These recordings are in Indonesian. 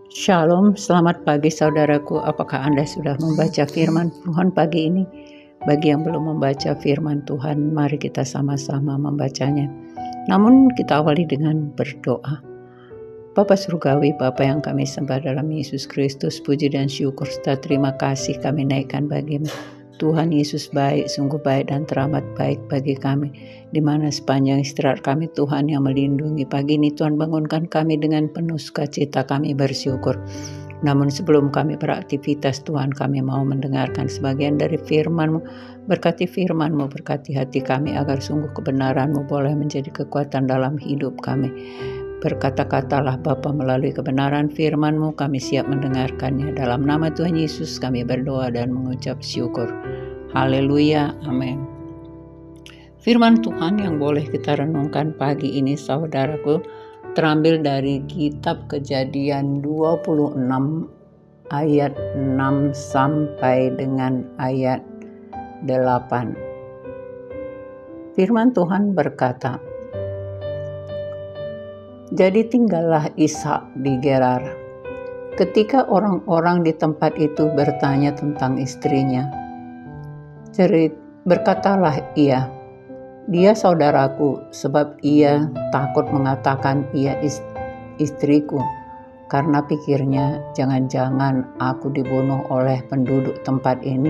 Shalom, selamat pagi saudaraku. Apakah Anda sudah membaca firman Tuhan pagi ini? Bagi yang belum membaca firman Tuhan, mari kita sama-sama membacanya. Namun kita awali dengan berdoa. Bapa Surgawi, Bapa yang kami sembah dalam Yesus Kristus, puji dan syukur serta terima kasih kami naikkan bagimu. Tuhan Yesus baik, sungguh baik dan teramat baik bagi kami. Di mana sepanjang istirahat kami Tuhan yang melindungi. Pagi ini Tuhan bangunkan kami dengan penuh sukacita, kami bersyukur. Namun sebelum kami beraktivitas Tuhan, kami mau mendengarkan sebagian dari firman-Mu. Berkati firman-Mu, berkati hati kami agar sungguh kebenaran-Mu boleh menjadi kekuatan dalam hidup kami. Berkata-katalah Bapa melalui kebenaran firman-Mu, kami siap mendengarkannya. Dalam nama Tuhan Yesus kami berdoa dan mengucap syukur. Haleluya, amin. Firman Tuhan yang boleh kita renungkan pagi ini saudaraku, terambil dari kitab Kejadian 26 ayat 6 sampai dengan ayat 8. Firman Tuhan berkata, jadi tinggallah Ishak di Gerar. Ketika orang-orang di tempat itu bertanya tentang istrinya, berkatalah ia, dia saudaraku, sebab ia takut mengatakan ia istriku, karena pikirnya jangan-jangan aku dibunuh oleh penduduk tempat ini,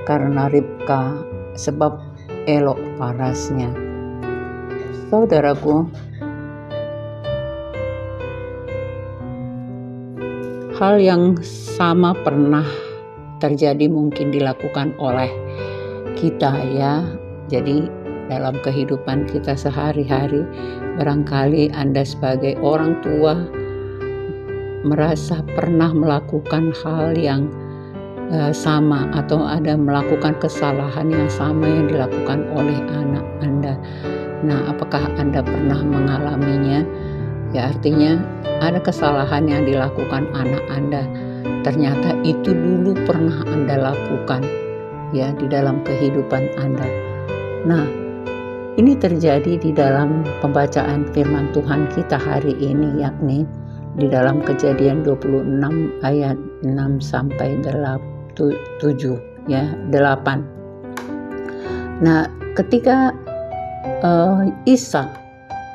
karena Ribka sebab elok parasnya. Saudaraku, hal yang sama pernah terjadi mungkin dilakukan oleh kita ya. Jadi dalam kehidupan kita sehari-hari, barangkali Anda sebagai orang tua merasa pernah melakukan hal yang sama atau ada melakukan kesalahan yang sama yang dilakukan oleh anak Anda. Nah, apakah Anda pernah mengalaminya? Ya, artinya ada kesalahan yang dilakukan anak Anda. Ternyata itu dulu pernah Anda lakukan ya di dalam kehidupan Anda. Nah, ini terjadi di dalam pembacaan firman Tuhan kita hari ini, yakni di dalam Kejadian 26 ayat 6 sampai 7 ya, 8. Nah, ketika Ishak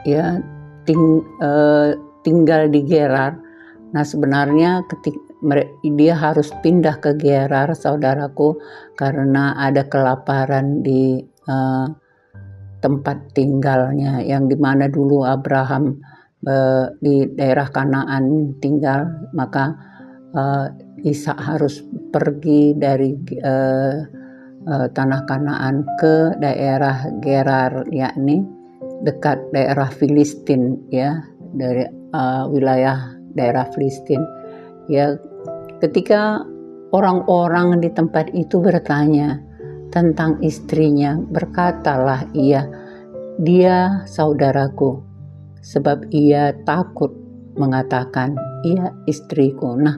ya tinggal di Gerar. Nah, sebenarnya dia harus pindah ke Gerar, saudaraku, karena ada kelaparan di tempat tinggalnya, yang dimana dulu Abraham di daerah Kanaan tinggal, maka Ishak harus pergi dari tanah Kanaan ke daerah Gerar, yakni dekat daerah Filistin ya, dari wilayah daerah Filistin ya. Ketika orang-orang di tempat itu bertanya tentang istrinya, berkatalah ia, dia saudaraku, sebab ia takut mengatakan ia istriku. Nah,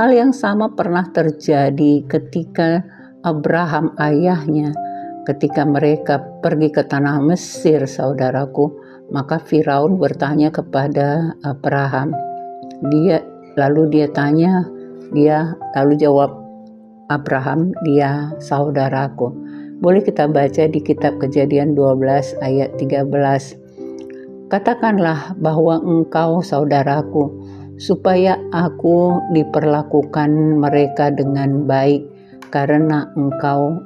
hal yang sama pernah terjadi ketika Abraham ayahnya, ketika mereka pergi ke tanah Mesir, saudaraku, maka Firaun bertanya kepada Abraham. Lalu jawab Abraham, dia saudaraku. Boleh kita baca di kitab Kejadian 12 ayat 13. Katakanlah bahwa engkau saudaraku, supaya aku diperlakukan mereka dengan baik, karena engkau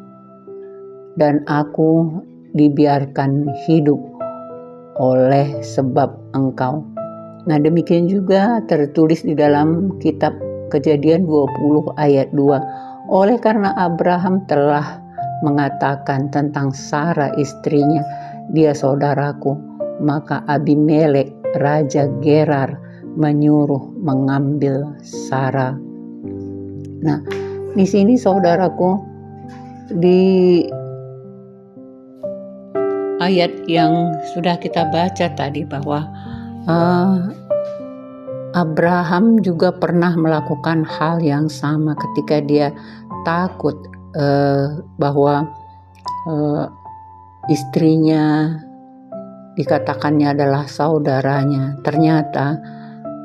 dan aku dibiarkan hidup oleh sebab engkau. Nah, demikian juga tertulis di dalam kitab Kejadian 20 ayat 2. Oleh karena Abraham telah mengatakan tentang Sarah istrinya, dia saudaraku, maka Abimelek raja Gerar menyuruh mengambil Sarah. Nah, di sini saudaraku, di ayat yang sudah kita baca tadi bahwa Abraham juga pernah melakukan hal yang sama ketika dia takut bahwa istrinya dikatakannya adalah saudaranya. Ternyata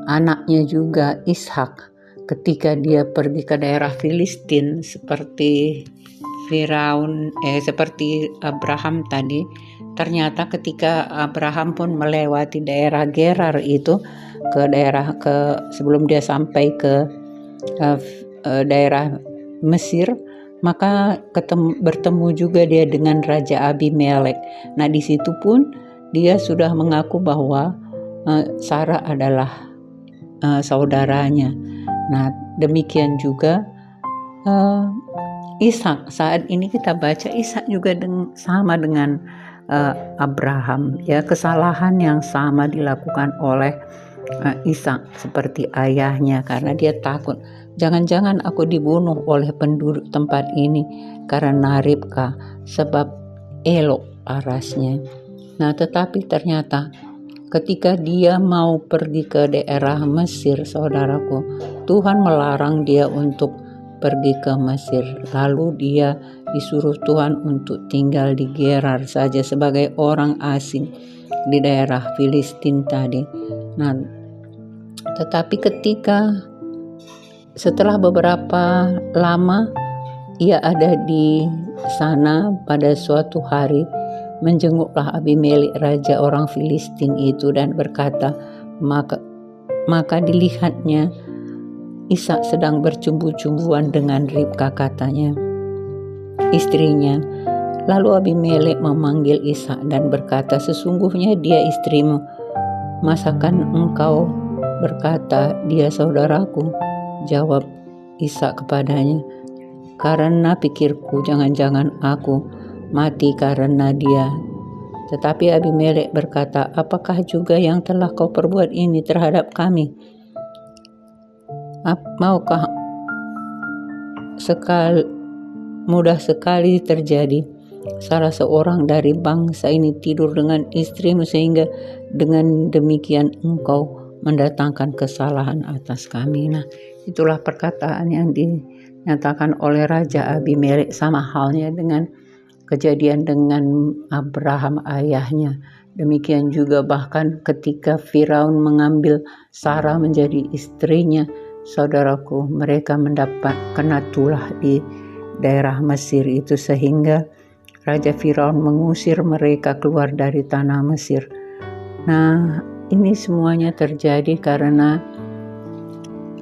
anaknya juga Ishak ketika dia pergi ke daerah Filistin seperti seperti Abraham tadi. Ternyata ketika Abraham pun melewati daerah Gerar itu sebelum dia sampai ke daerah Mesir, maka bertemu juga dia dengan Raja Abimelek. Nah, di situ pun dia sudah mengaku bahwa Sarah adalah saudaranya. Nah, demikian juga Ishak. Saat ini kita baca Ishak juga sama dengan Abraham, ya, kesalahan yang sama dilakukan oleh Ishak seperti ayahnya, karena dia takut, jangan-jangan aku dibunuh oleh penduduk tempat ini karena Ribka, sebab elok parasnya. Nah, tetapi ternyata ketika dia mau pergi ke daerah Mesir, saudaraku, Tuhan melarang dia untuk pergi ke Mesir. Lalu dia disuruh Tuhan untuk tinggal di Gerar saja sebagai orang asing di daerah Filistin tadi. Nah, tetapi setelah beberapa lama ia ada di sana, pada suatu hari menjenguklah Abimelek raja orang Filistin itu dan berkata, maka dilihatnya Ishak sedang bercumbu-cumbuan dengan Ribka, katanya, istrinya. Lalu Abimelek memanggil Ishak dan berkata, sesungguhnya dia istrimu. Masakan engkau berkata, dia saudaraku? Jawab Ishak kepadanya, karena pikirku jangan-jangan aku mati karena dia. Tetapi Abimelek berkata, apakah juga yang telah kau perbuat ini terhadap kami? Maukah mudah sekali terjadi salah seorang dari bangsa ini tidur dengan istrimu, sehingga dengan demikian engkau mendatangkan kesalahan atas kami. Nah, itulah perkataan yang dinyatakan oleh Raja Abimelek, sama halnya dengan kejadian dengan Abraham ayahnya. Demikian juga bahkan ketika Firaun mengambil Sarah menjadi istrinya, saudaraku, mereka mendapat kena tulah di daerah Mesir itu, sehingga Raja Firaun mengusir mereka keluar dari tanah Mesir. Nah, ini semuanya terjadi karena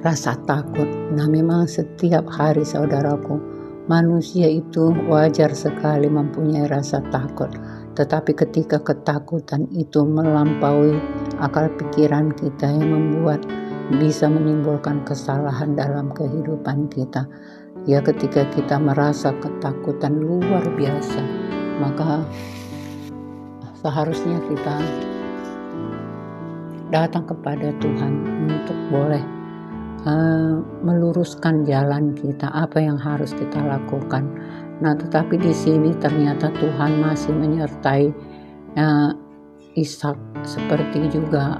rasa takut. Nah, memang setiap hari, saudaraku, manusia itu wajar sekali mempunyai rasa takut. Tetapi ketika ketakutan itu melampaui akal pikiran kita, yang membuat bisa menimbulkan kesalahan dalam kehidupan kita, ya, ketika kita merasa ketakutan luar biasa, maka seharusnya kita datang kepada Tuhan untuk boleh meluruskan jalan kita, apa yang harus kita lakukan. Nah, tetapi di sini ternyata Tuhan masih menyertai Ishak, seperti juga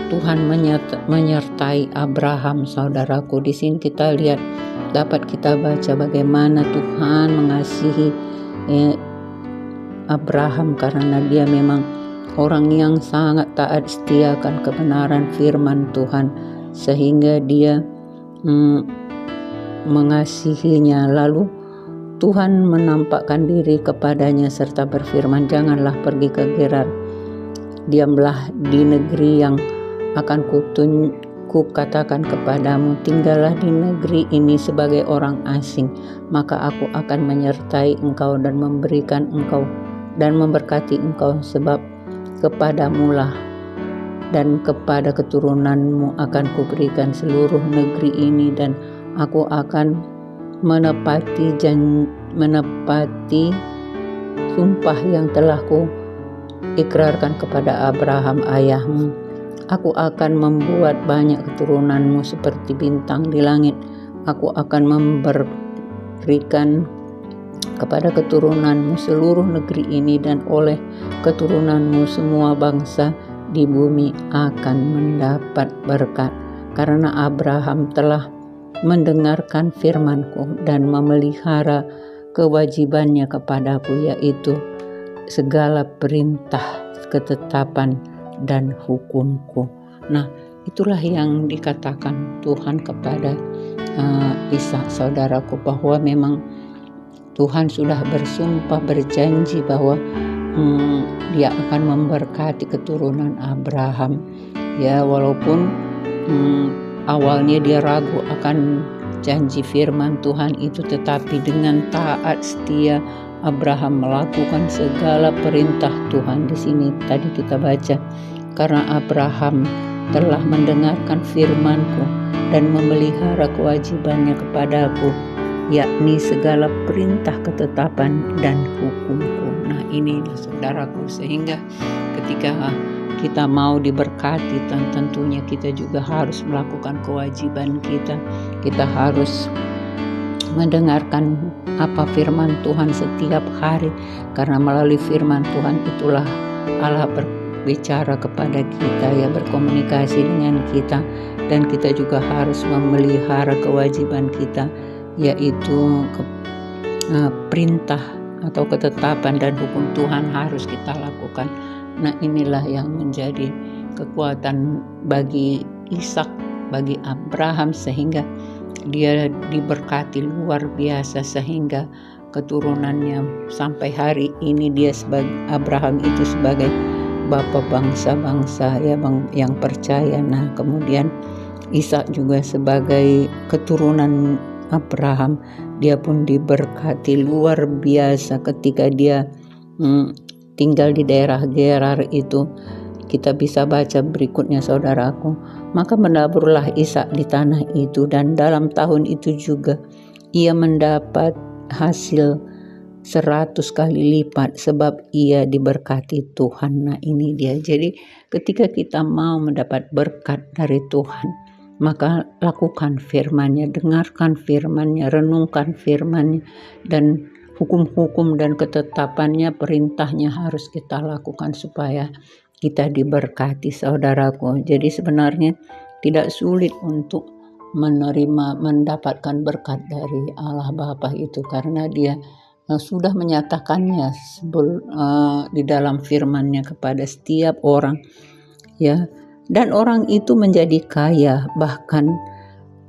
Tuhan menyertai Abraham, saudaraku. Di sini kita lihat, dapat kita baca bagaimana Tuhan mengasihi Abraham, karena dia memang orang yang sangat taat setia akan kebenaran firman Tuhan, sehingga dia mengasihinya. Lalu Tuhan menampakkan diri kepadanya serta berfirman, janganlah pergi ke Gerar, diamlah di negeri yang akan kukatakan kepadamu, tinggallah di negeri ini sebagai orang asing, maka aku akan menyertai engkau dan memberikan engkau dan memberkati engkau, sebab kepadamulah dan kepada keturunanmu akan kuberikan seluruh negeri ini, dan aku akan menepati sumpah yang telah ku ikrarkan kepada Abraham ayahmu. Aku akan membuat banyak keturunanmu seperti bintang di langit. Aku akan memberikan kepada keturunanmu seluruh negeri ini, dan oleh keturunanmu semua bangsa di bumi akan mendapat berkat. Karena Abraham telah mendengarkan firmanku dan memelihara kewajibannya kepadaku, yaitu segala perintah, ketetapan, dan hukumku. Nah, itulah yang dikatakan Tuhan kepada Ishak, saudaraku, bahwa memang Tuhan sudah bersumpah, berjanji bahwa dia akan memberkati keturunan Abraham. Ya, walaupun awalnya dia ragu akan janji firman Tuhan itu, tetapi dengan taat setia Abraham melakukan segala perintah Tuhan. Di sini tadi kita baca, karena Abraham telah mendengarkan firman-Ku dan memelihara kewajibannya kepadaku, yakni segala perintah, ketetapan, dan hukum-Ku. Nah, ini saudaraku, sehingga ketika kita mau diberkati, tentunya kita juga harus melakukan kewajiban kita. Kita harus mendengarkan apa firman Tuhan setiap hari, karena melalui firman Tuhan itulah Allah berbicara kepada kita, ya, berkomunikasi dengan kita, dan kita juga harus memelihara kewajiban kita, yaitu perintah atau ketetapan dan hukum Tuhan harus kita lakukan. Nah, inilah yang menjadi kekuatan bagi Ishak, bagi Abraham, sehingga dia diberkati luar biasa, sehingga keturunannya sampai hari ini dia sebagai Abraham itu sebagai bapa bangsa-bangsa, ya, yang percaya. Nah, kemudian Ishak juga sebagai keturunan Abraham, dia pun diberkati luar biasa ketika dia tinggal di daerah Gerar itu. Kita bisa baca berikutnya, saudaraku. Maka mendaburlah Ishak di tanah itu, dan dalam tahun itu juga ia mendapat hasil 100 kali lipat, sebab ia diberkati Tuhan. Nah, ini dia. Jadi ketika kita mau mendapat berkat dari Tuhan, maka lakukan firman-Nya, dengarkan firman-Nya, renungkan firman-Nya, dan hukum-hukum dan ketetapannya, perintahnya harus kita lakukan supaya kita diberkati, saudaraku. Jadi sebenarnya tidak sulit untuk mendapatkan berkat dari Allah Bapa itu, karena dia sudah menyatakannya di dalam firman-Nya kepada setiap orang, ya. Dan orang itu menjadi kaya, bahkan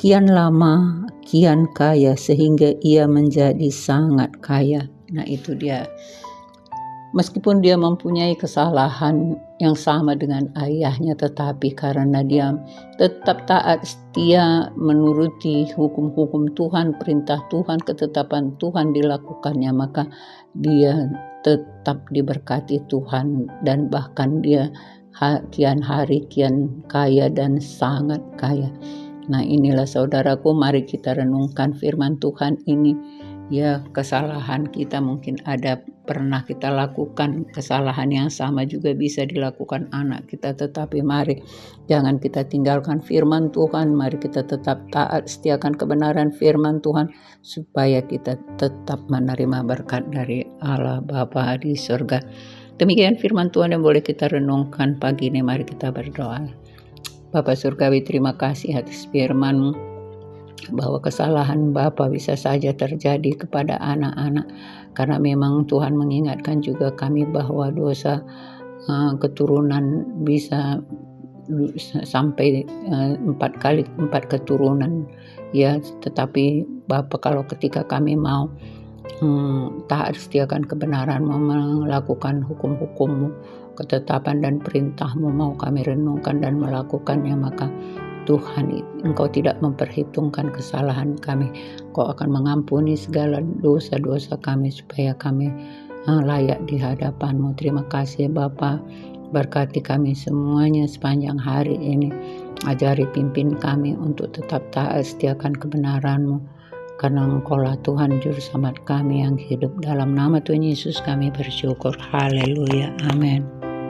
kian lama kian kaya, sehingga ia menjadi sangat kaya. Nah, itu dia. Meskipun dia mempunyai kesalahan yang sama dengan ayahnya, tetapi karena dia tetap taat setia menuruti hukum-hukum Tuhan, perintah Tuhan, ketetapan Tuhan dilakukannya, maka dia tetap diberkati Tuhan, dan bahkan dia kian hari kian kaya dan sangat kaya. Nah, inilah saudaraku, mari kita renungkan firman Tuhan ini. Ya, kesalahan kita mungkin ada, pernah kita lakukan kesalahan yang sama juga bisa dilakukan anak kita, tetapi mari jangan kita tinggalkan firman Tuhan. Mari kita tetap taat, setiakan kebenaran firman Tuhan, supaya kita tetap menerima berkat dari Allah Bapa di surga. Demikian firman Tuhan yang boleh kita renungkan pagi ini. Mari kita berdoa. Bapa Surgawi, terima kasih atas firman-Mu, bahwa kesalahan Bapa bisa saja terjadi kepada anak-anak, karena memang Tuhan mengingatkan juga kami bahwa dosa keturunan bisa sampai 4 keturunan, ya. Tetapi Bapa, kalau ketika kami mau taat setiakan kebenaran-Mu, melakukan hukum-hukum-Mu, ketetapan dan perintah-Mu, mau kami renungkan dan melakukannya, maka Tuhan, Engkau tidak memperhitungkan kesalahan kami. Engkau akan mengampuni segala dosa-dosa kami, supaya kami layak di hadapan-Mu. Terima kasih Bapa, berkati kami semuanya sepanjang hari ini. Ajari, pimpin kami untuk tetap taat setiakan kebenaran-Mu, karena Engkaulah Tuhan Juru Selamat kami yang hidup. Dalam nama Tuhan Yesus kami bersyukur. Haleluya. Amin.